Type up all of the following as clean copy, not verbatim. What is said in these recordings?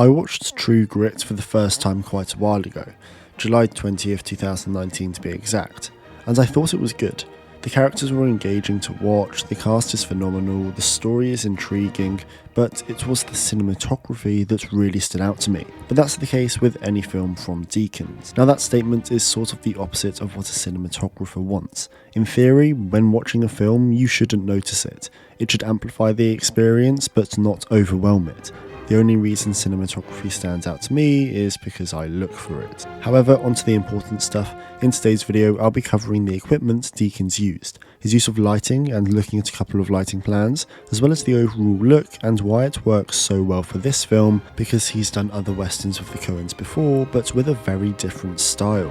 I watched True Grit for the first time quite a while ago, July 20th, 2019 to be exact, and I thought it was good. The characters were engaging to watch, the cast is phenomenal, the story is intriguing, but it was the cinematography that really stood out to me. But that's the case with any film from Deakins. Now that statement is sort of the opposite of what a cinematographer wants. In theory, when watching a film, you shouldn't notice it. It should amplify the experience, but not overwhelm it. The only reason cinematography stands out to me is because I look for it. However, onto the important stuff. In today's video, I'll be covering the equipment Deakins used, his use of lighting and looking at a couple of lighting plans, as well as the overall look and why it works so well for this film, because he's done other westerns with the Coens before, but with a very different style.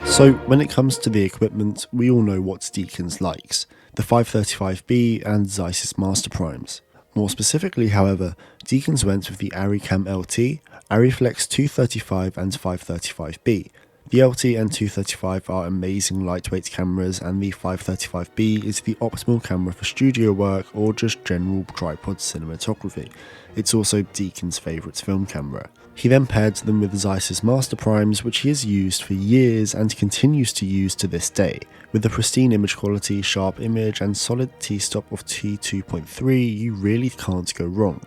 So when it comes to the equipment, we all know what Deakins likes, the 535B and Zeiss's Master Primes. More specifically, however, Deakins went with the Arri Cam LT, Arriflex 235 and 535B. The LT and 235 are amazing lightweight cameras, and the 535B is the optimal camera for studio work or just general tripod cinematography. It's also Deakins' favourite film camera. He then paired them with Zeiss's Master Primes, which he has used for years and continues to use to this day. With the pristine image quality, sharp image and solid t-stop of t2.3, you really can't go wrong.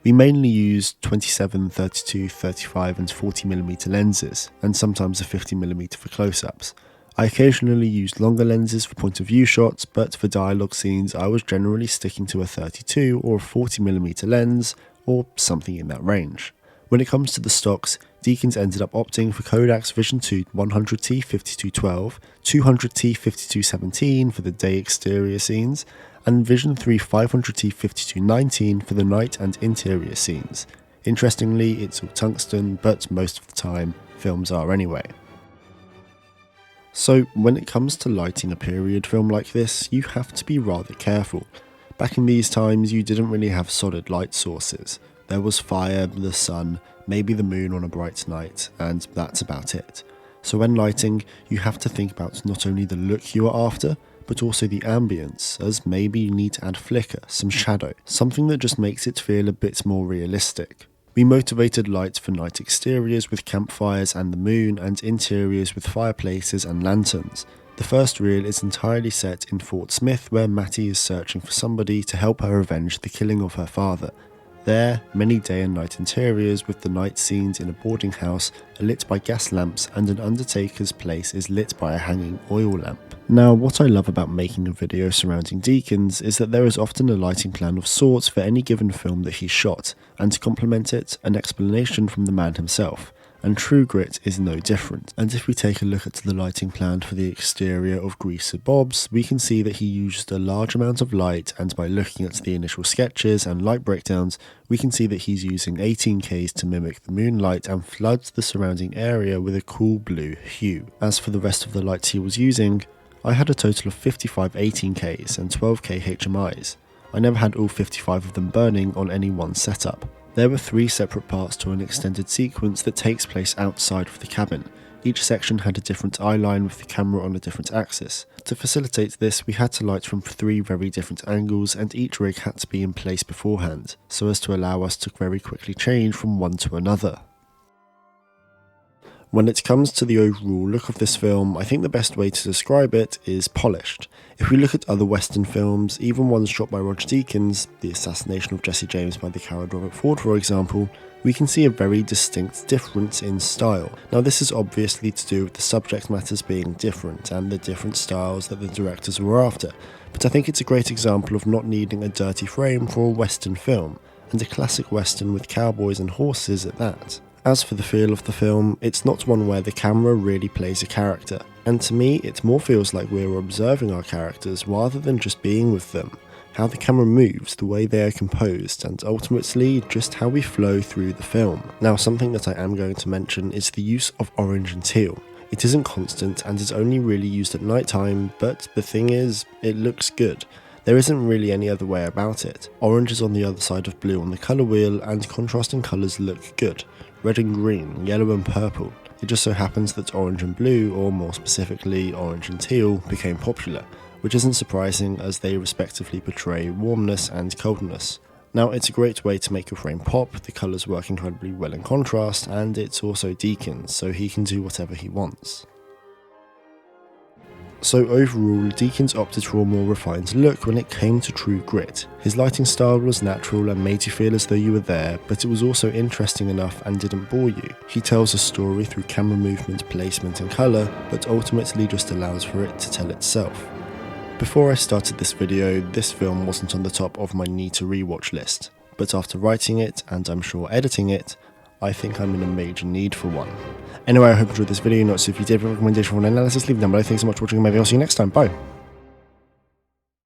We mainly use 27, 32, 35 and 40mm lenses, and sometimes a 50mm for close-ups. I occasionally used longer lenses for point of view shots, but for dialogue scenes I was generally sticking to a 32 or a 40mm lens, or something in that range. When it comes to the stocks, Deakins ended up opting for Kodak's Vision 2 100T 5212, 200T 5217 for the day exterior scenes, and Vision 3 500T 5219 for the night and interior scenes. Interestingly, it's all tungsten, but most of the time, films are anyway. So when it comes to lighting a period film like this, you have to be rather careful. Back in these times, you didn't really have solid light sources. There was fire, the sun, maybe the moon on a bright night, and that's about it. So when lighting, you have to think about not only the look you are after, but also the ambience, as maybe you need to add flicker, some shadow, something that just makes it feel a bit more realistic. We motivated lights for night exteriors with campfires and the moon, and interiors with fireplaces and lanterns. The first reel is entirely set in Fort Smith, where Mattie is searching for somebody to help her avenge the killing of her father. There, many day and night interiors with the night scenes in a boarding house are lit by gas lamps, and an undertaker's place is lit by a hanging oil lamp. Now, what I love about making a video surrounding Deakins is that there is often a lighting plan of sorts for any given film that he shot, and to complement it, an explanation from the man himself. And True Grit is no different. And if we take a look at the lighting plan for the exterior of Greaser Bob's, we can see that he used a large amount of light, and by looking at the initial sketches and light breakdowns, we can see that he's using 18Ks to mimic the moonlight and floods the surrounding area with a cool blue hue. As for the rest of the lights he was using, I had a total of 55 18Ks and 12K HMIs. I never had all 55 of them burning on any one setup. There were 3 separate parts to an extended sequence that takes place outside of the cabin. Each section had a different eye line with the camera on a different axis. To facilitate this, we had to light from 3 very different angles, and each rig had to be in place beforehand, so as to allow us to very quickly change from one to another. When it comes to the overall look of this film, I think the best way to describe it is polished. If we look at other Western films, even ones shot by Roger Deakins, The Assassination of Jesse James by the coward Robert Ford for example, we can see a very distinct difference in style. Now this is obviously to do with the subject matters being different and the different styles that the directors were after, but I think it's a great example of not needing a dirty frame for a Western film, and a classic Western with cowboys and horses at that. As for the feel of the film, it's not one where the camera really plays a character, and to me it more feels like we're observing our characters rather than just being with them. How the camera moves, the way they are composed, and ultimately just how we flow through the film. Now something that I am going to mention is the use of orange and teal. It isn't constant and is only really used at night time, but the thing is, it looks good. There isn't really any other way about it. Orange is on the other side of blue on the colour wheel, and contrasting colours look good. Red and green, yellow and purple. It just so happens that orange and blue, or more specifically orange and teal, became popular. which isn't surprising as they respectively portray warmness and coldness. Now, it's a great way to make your frame pop, the colours work incredibly well in contrast, and it's also Deakins, so he can do whatever he wants. So overall, Deakins opted for a more refined look when it came to true grit. His lighting style was natural and made you feel as though you were there, but it was also interesting enough and didn't bore you. He tells a story through camera movement, placement and colour, but ultimately just allows for it to tell itself. Before I started this video, this film wasn't on the top of my need to rewatch list, but after writing it, and I'm sure editing it, I think I'm in a major need for one. Anyway, I hope you enjoyed this video. Not so if you did have a recommendation for an analysis, leave it down below. Thanks so much for watching, and maybe I'll see you next time. Bye.